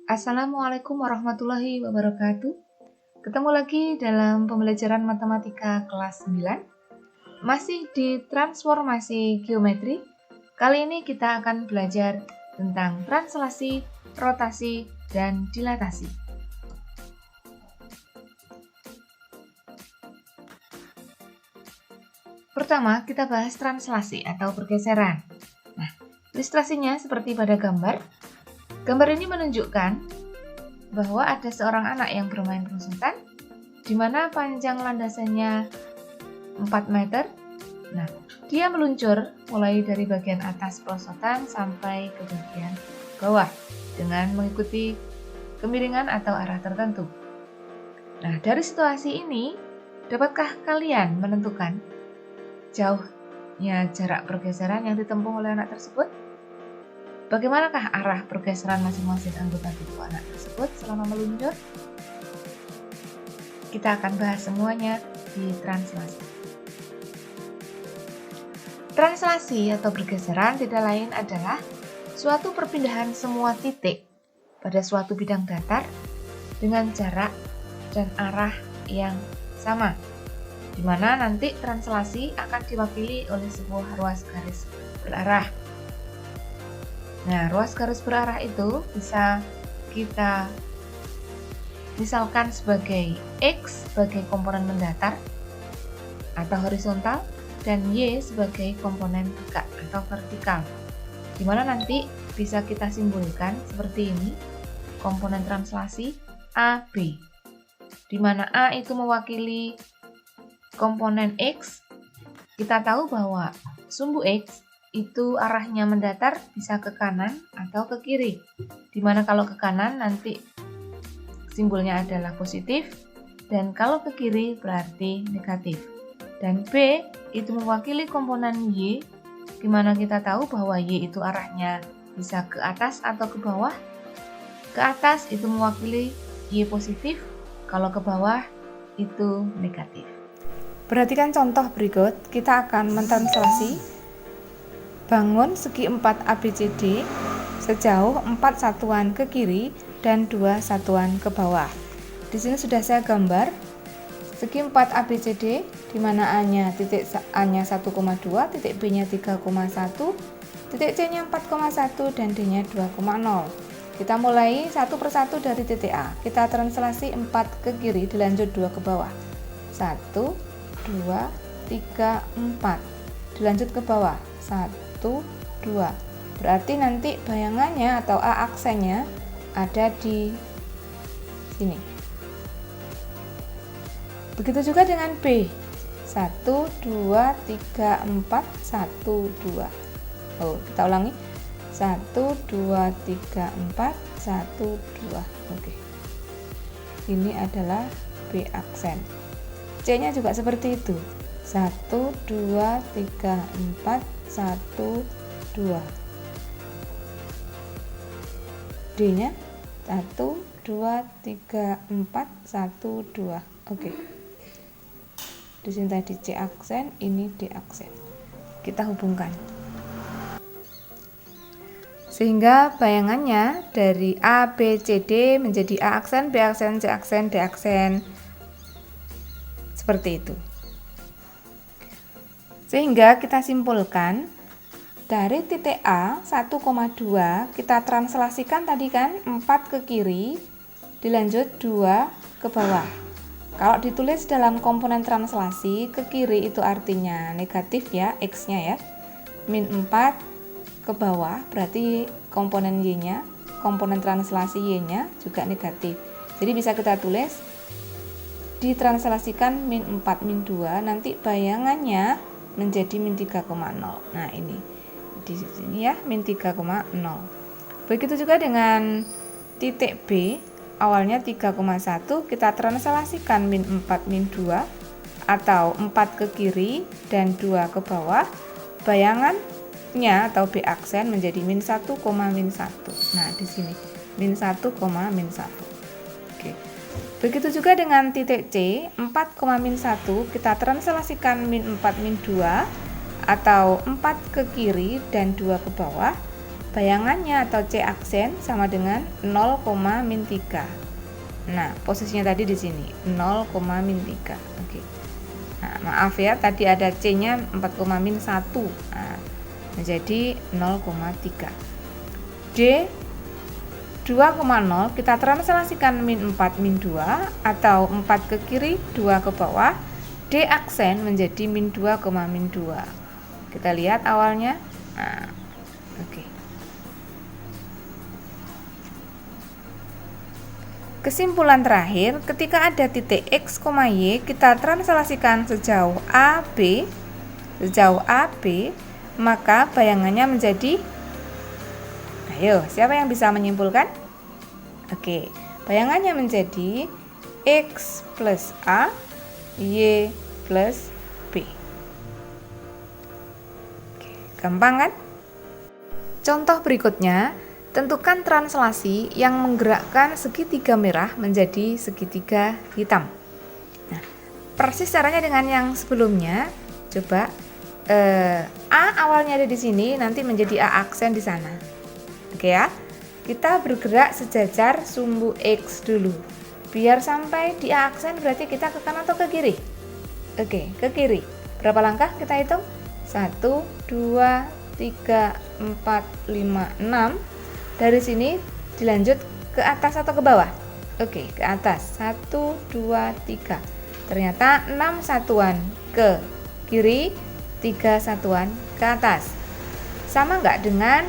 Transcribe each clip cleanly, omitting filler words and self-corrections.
Assalamualaikum warahmatullahi wabarakatuh. Ketemu lagi dalam pembelajaran matematika kelas 9. Masih di transformasi geometri. Kali ini kita akan belajar tentang translasi, rotasi, dan dilatasi. Pertama, kita bahas translasi atau pergeseran. Nah, ilustrasinya seperti pada gambar. Gambar ini menunjukkan bahwa ada seorang anak yang bermain perosotan, di mana panjang landasannya 4 meter. Nah, dia meluncur mulai dari bagian atas perosotan sampai ke bagian bawah dengan mengikuti kemiringan atau arah tertentu. Nah, dari situasi ini, dapatkah kalian menentukan jauhnya jarak pergeseran yang ditempuh oleh anak tersebut? Bagaimanakah arah pergeseran masing-masing anggota tubuh anak tersebut selama meluncur? Kita akan bahas semuanya di translasi. Translasi atau pergeseran tidak lain adalah suatu perpindahan semua titik pada suatu bidang datar dengan jarak dan arah yang sama, di mana nanti translasi akan diwakili oleh sebuah ruas garis berarah. Nah, ruas garis berarah itu bisa kita misalkan sebagai X sebagai komponen mendatar atau horizontal dan Y sebagai komponen tegak atau vertikal. Dimana nanti bisa kita simbolkan seperti ini, komponen translasi AB. Dimana A itu mewakili komponen X. Kita tahu bahwa sumbu X itu arahnya mendatar bisa ke kanan atau ke kiri. Dimana kalau ke kanan nanti simbolnya adalah positif, dan kalau ke kiri berarti negatif. Dan B itu mewakili komponen Y, dimana kita tahu bahwa Y itu arahnya bisa ke atas atau ke bawah. Ke atas itu mewakili Y positif, kalau ke bawah itu negatif. Perhatikan contoh berikut, kita akan mentranslasi bangun segi 4 ABCD sejauh 4 satuan ke kiri dan 2 satuan ke bawah. Di sini sudah saya gambar segi 4 ABCD, di mana A-nya titik A-nya 1,2, titik B-nya 3,1, titik C-nya 4,1 dan D-nya 2,0. Kita mulai satu persatu dari titik A. Kita translasi 4 ke kiri dilanjut 2 ke bawah. 1 2 3 4. Dilanjut ke bawah. 1 2. Berarti nanti bayangannya atau A aksennya ada di sini. Begitu juga dengan B. 1 2 3 4 1 2. Oh, kita ulangi. 1 2 3 4 1 2. Oke. Ini adalah B aksen. C-nya juga seperti itu. 1 2 3 4 1 2. D-nya 1 2 3 4 1 2. Oke. Di sini tadi C aksen, ini D aksen. Kita hubungkan. Sehingga bayangannya dari A, B, C, D menjadi A aksen, B aksen, C aksen, D aksen. Seperti itu. Sehingga kita simpulkan dari titik A 1,2 kita translasikan tadi kan 4 ke kiri dilanjut 2 ke bawah. Kalau ditulis dalam komponen translasi ke kiri itu artinya negatif ya, X-nya ya. Min 4 ke bawah berarti komponen Y-nya, komponen translasi Y-nya juga negatif. Jadi bisa kita tulis ditranslasikan min 4 min 2, nanti bayangannya menjadi min 3,0. Nah, ini di sini ya, min 3,0. Begitu juga dengan titik B, awalnya 3,1 kita translasikan min 4 min 2 atau 4 ke kiri dan 2 ke bawah. Bayangannya atau B aksen menjadi min 1, min 1. Nah, di sini min 1, min 1. Oke. Begitu juga dengan titik C, 4, min 1 kita translasikan min 4 min 2 atau 4 ke kiri dan 2 ke bawah. bayangannya atau C aksen sama dengan 0, min 3. Nah, posisinya tadi di sini 0, min 3. Oke. Nah, maaf ya, tadi ada C-nya 4, min 1. Nah, menjadi 0,3. D 2,0 kita translasikan min 4, min 2 atau 4 ke kiri, 2 ke bawah. D aksen menjadi min 2, min 2. Kita lihat awalnya. Nah, oke. Kesimpulan terakhir, ketika ada titik X, Y, kita translasikan sejauh AB, maka bayangannya menjadi, ayo, siapa yang bisa menyimpulkan? Oke, bayangannya menjadi X plus A, Y plus B. Oke, gampang kan? Contoh berikutnya, tentukan translasi yang menggerakkan segitiga merah menjadi segitiga hitam. Nah, persis caranya dengan yang sebelumnya. Coba A awalnya ada di sini, nanti menjadi A aksen di sana. Oke ya. Kita bergerak sejajar sumbu X dulu. Biar sampai di A aksen berarti kita ke kanan atau ke kiri? Oke, ke kiri. Berapa langkah kita hitung? 1, 2, 3, 4, 5, 6. Dari sini dilanjut ke atas atau ke bawah? Oke, ke atas. 1, 2, 3. Ternyata 6 satuan ke kiri, 3 satuan ke atas. Sama nggak dengan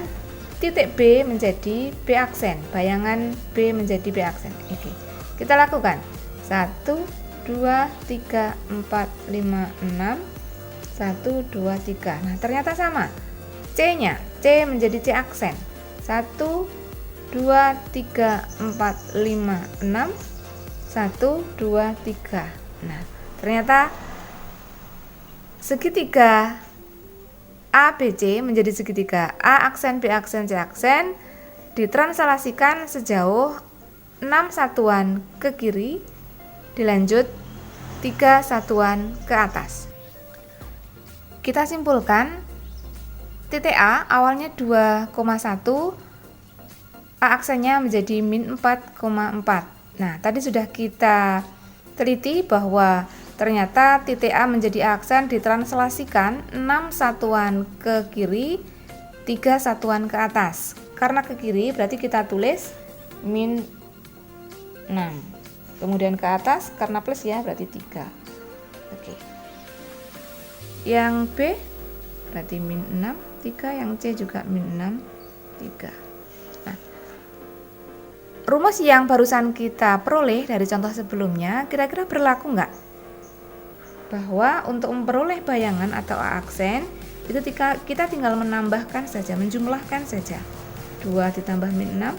titik B menjadi B aksen? Bayangan B menjadi B aksen. Oke, kita lakukan. 1, 2, 3, 4, 5, 6. 1, 2, 3. Nah, ternyata sama. C-nya, C menjadi C aksen. 1, 2, 3, 4, 5, 6. 1, 2, 3. Nah, ternyata segitiga ABC menjadi segitiga A aksen, B aksen, C aksen ditranslasikan sejauh 6 satuan ke kiri, dilanjut 3 satuan ke atas. Kita simpulkan, titik A awalnya 2,1, A aksennya menjadi min 4,4. Nah, tadi sudah kita teliti bahwa ternyata titik A menjadi A aksen ditranslasikan 6 satuan ke kiri, 3 satuan ke atas. Karena ke kiri berarti kita tulis min 6. Kemudian ke atas karena plus ya berarti 3. Oke. Yang B berarti min 6, 3. Yang C juga min 6, 3. Nah, rumus yang barusan kita peroleh dari contoh sebelumnya kira-kira berlaku nggak? Bahwa untuk memperoleh bayangan atau A aksen itu kita tinggal menambahkan saja, menjumlahkan saja. 2 ditambah min 6,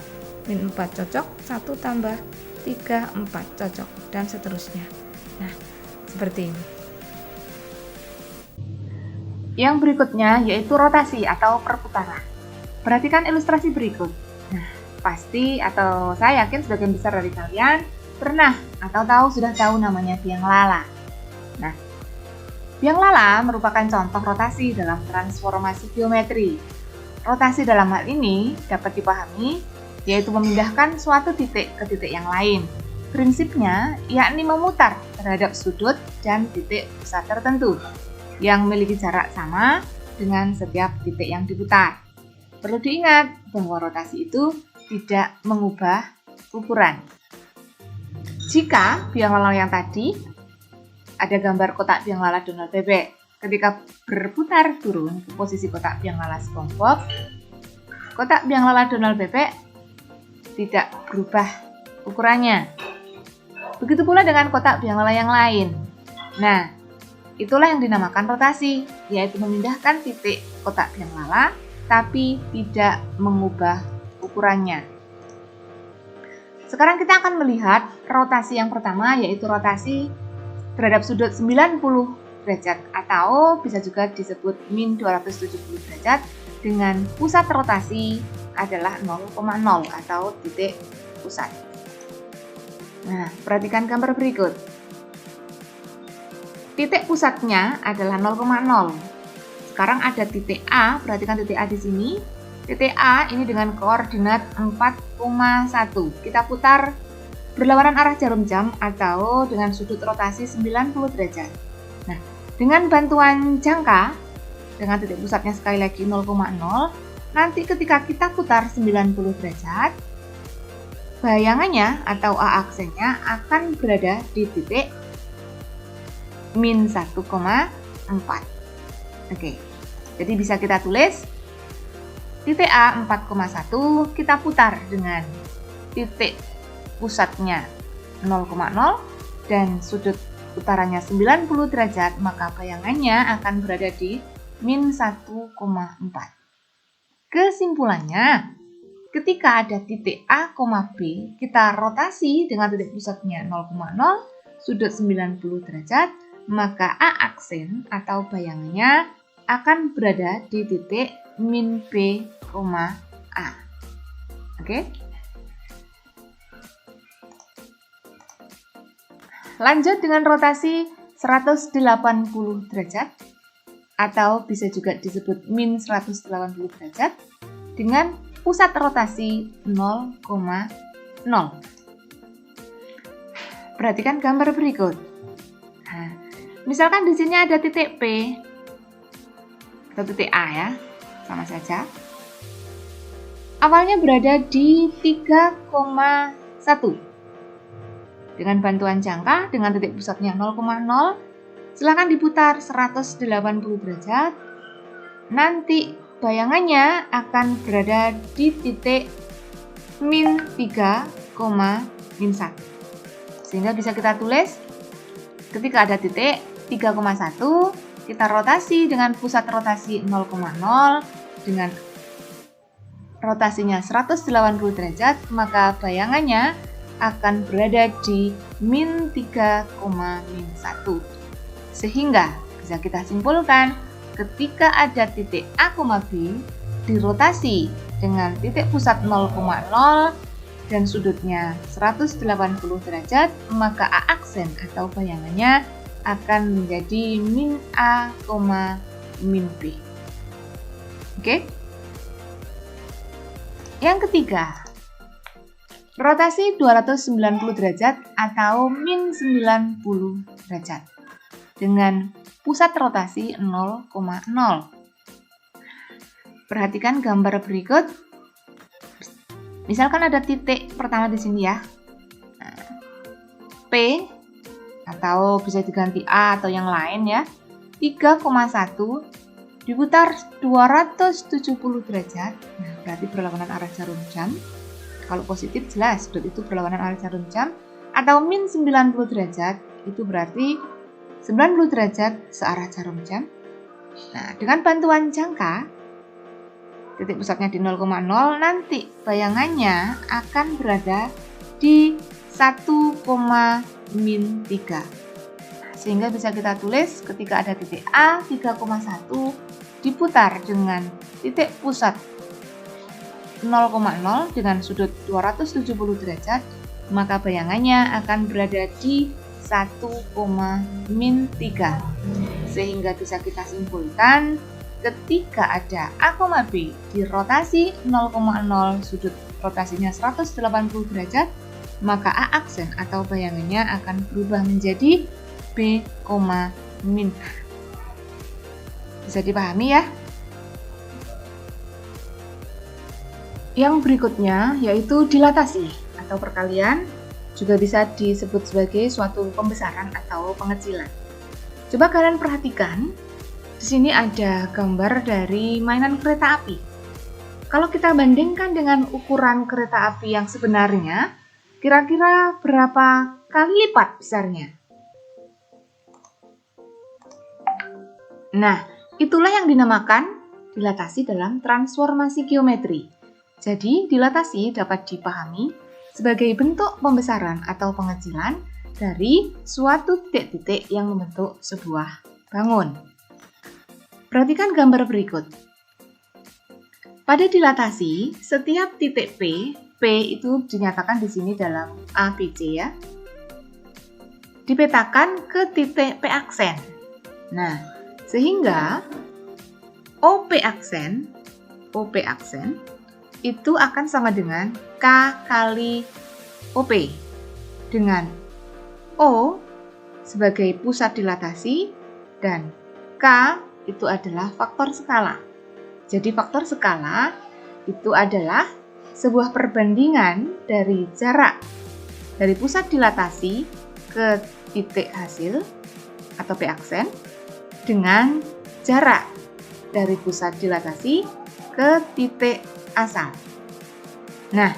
min 4 cocok, 1 tambah 3, 4 cocok, dan seterusnya. Nah, seperti ini. Yang berikutnya yaitu rotasi atau perputaran. Perhatikan ilustrasi berikut. Nah, pasti atau saya yakin sebagian besar dari kalian pernah atau sudah tahu namanya biang lala. Nah, biang lala merupakan contoh rotasi dalam transformasi geometri. Rotasi dalam hal ini dapat dipahami yaitu memindahkan suatu titik ke titik yang lain. Prinsipnya yakni memutar terhadap sudut dan titik pusat tertentu yang memiliki jarak sama dengan setiap titik yang diputar. Perlu diingat bahwa rotasi itu tidak mengubah ukuran. Jika biang lala yang tadi ada gambar kotak biang lala Donald bebek, ketika berputar turun ke posisi kotak biang lala SpongeBob, kotak biang lala Donald bebek tidak berubah ukurannya. Begitu pula dengan kotak biang lala yang lain. Nah, itulah yang dinamakan rotasi, yaitu memindahkan titik kotak biang lala tapi tidak mengubah ukurannya. Sekarang kita akan melihat rotasi yang pertama, yaitu rotasi terhadap sudut 90 derajat atau bisa juga disebut min 270 derajat dengan pusat rotasi adalah 0,0 atau titik pusat. Nah, perhatikan gambar berikut. Titik pusatnya adalah 0,0. Sekarang ada titik A, perhatikan titik A di sini. Titik A ini dengan koordinat 4,1. Kita putar berlawanan arah jarum jam atau dengan sudut rotasi 90 derajat. Nah, dengan bantuan jangka, dengan titik pusatnya sekali lagi 0,0, nanti ketika kita putar 90 derajat, bayangannya atau A aksennya akan berada di titik min 1,4. Oke, jadi bisa kita tulis titik A 4,1 kita putar dengan titik pusatnya 0,0 dan sudut putarannya 90 derajat, maka bayangannya akan berada di min 1,4. Kesimpulannya, ketika ada titik A, B, kita rotasi dengan titik pusatnya 0,0, sudut 90 derajat, maka A aksen atau bayangannya akan berada di titik min B, A. Oke? Lanjut dengan rotasi 180 derajat atau bisa juga disebut min 180 derajat dengan pusat rotasi 0,0. Perhatikan gambar berikut. Nah, misalkan di sini ada titik P atau titik A ya, sama saja. Awalnya berada di 3,1. Dengan bantuan jangka dengan titik pusatnya 0,0, silakan diputar 180 derajat. Nanti bayangannya akan berada di titik min 3, min 1. Sehingga bisa kita tulis ketika ada titik 3,1, kita rotasi dengan pusat rotasi 0,0 dengan rotasinya 180 derajat, maka bayangannya akan berada di min 3, min 1. Sehingga bisa kita simpulkan ketika ada titik A, B dirotasi dengan titik pusat 0,0 dan sudutnya 180 derajat, maka A aksen atau bayangannya akan menjadi min A, min B. Oke? Yang ketiga, rotasi 290 derajat atau min 90 derajat dengan pusat rotasi 0,0. Perhatikan gambar berikut. Misalkan ada titik pertama di sini ya. P atau bisa diganti A atau yang lain ya. 3,1 diputar 270 derajat. Nah, berarti berlawanan arah jarum jam. Kalau positif jelas, sudut itu berlawanan arah jarum jam, atau min 90 derajat, itu berarti 90 derajat searah jarum jam. Nah, dengan bantuan jangka, titik pusatnya di 0,0, nanti bayangannya akan berada di 1,-3. Sehingga bisa kita tulis ketika ada titik A 3,1 diputar dengan titik pusat 0,0 dengan sudut 270 derajat, maka bayangannya akan berada di 1,-3. Sehingga bisa kita simpulkan ketika ada A, B di rotasi 0,0, sudut rotasinya 180 derajat, maka A aksen atau bayangannya akan berubah menjadi B, min A. Bisa dipahami ya? Yang berikutnya yaitu dilatasi atau perkalian, juga bisa disebut sebagai suatu pembesaran atau pengecilan. Coba kalian perhatikan, di sini ada gambar dari mainan kereta api. Kalau kita bandingkan dengan ukuran kereta api yang sebenarnya, kira-kira berapa kali lipat besarnya? Nah, itulah yang dinamakan dilatasi dalam transformasi geometri. Jadi, dilatasi dapat dipahami sebagai bentuk pembesaran atau pengecilan dari suatu titik-titik yang membentuk sebuah bangun. Perhatikan gambar berikut. Pada dilatasi, setiap titik P itu dinyatakan di sini dalam ABC ya, dipetakan ke titik P aksen. Nah, sehingga OP aksen OP aksen itu akan sama dengan K kali OP, dengan O sebagai pusat dilatasi dan K itu adalah faktor skala. Jadi faktor skala itu adalah sebuah perbandingan dari jarak dari pusat dilatasi ke titik hasil atau P aksen dengan jarak dari pusat dilatasi ke titik asal. Nah,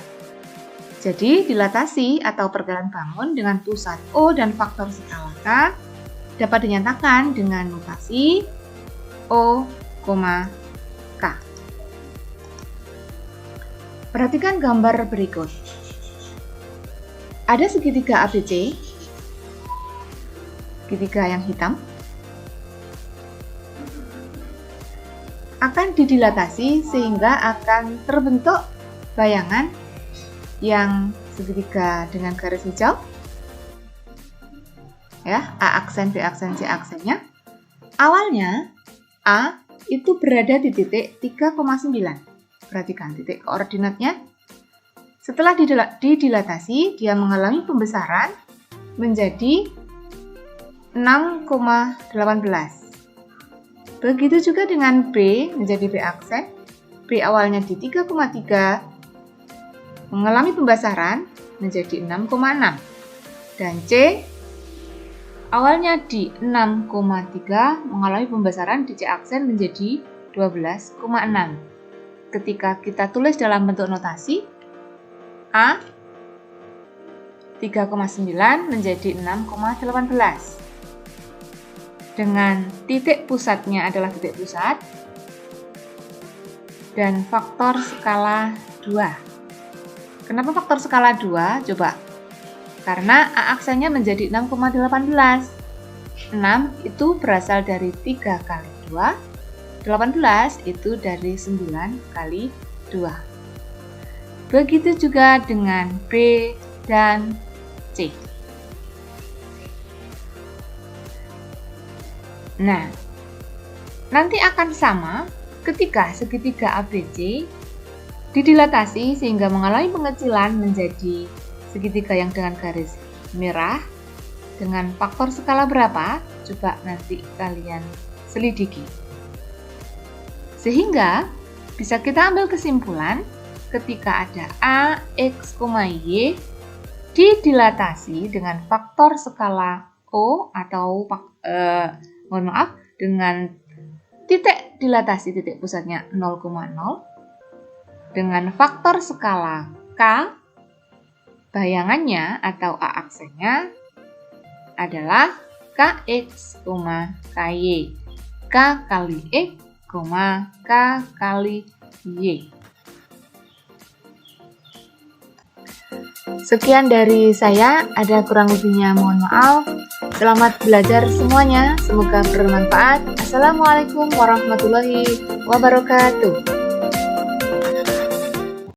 jadi dilatasi atau pergerakan bangun dengan pusat O dan faktor skala K dapat dinyatakan dengan notasi O, K. Perhatikan gambar berikut. Ada segitiga ABC, segitiga yang hitam, akan didilatasi sehingga akan terbentuk bayangan yang segitiga dengan garis hijau, ya, A aksen, B aksen, C aksennya. Awalnya A itu berada di titik 3,9. Perhatikan titik koordinatnya. Setelah didilatasi, dia mengalami pembesaran menjadi 6,18. Begitu juga dengan B menjadi B aksen. B awalnya di 3,3 mengalami pembesaran menjadi 6,6. Dan C awalnya di 6,3 mengalami pembesaran di C aksen menjadi 12,6. Ketika kita tulis dalam bentuk notasi, A 3,9 menjadi 6,18. Dengan titik pusatnya adalah titik pusat dan faktor skala 2. Kenapa faktor skala 2? Coba. Karena A aksennya menjadi 6,18. 6 itu berasal dari 3 kali 2. 18 itu dari 9 kali 2. Begitu juga dengan B dan C. Nah, nanti akan sama ketika segitiga ABC didilatasi sehingga mengalami pengecilan menjadi segitiga yang dengan garis merah dengan faktor skala berapa? Coba nanti kalian selidiki. Sehingga bisa kita ambil kesimpulan ketika ada A, X, Y didilatasi dengan faktor skala O atau dengan titik dilatasi titik pusatnya 0,0 dengan faktor skala K, bayangannya atau A aksennya adalah KX, KY. K kali X, K kali Y. Sekian dari saya, ada kurang lebihnya mohon maaf. Selamat belajar semuanya, semoga bermanfaat. Assalamualaikum warahmatullahi wabarakatuh.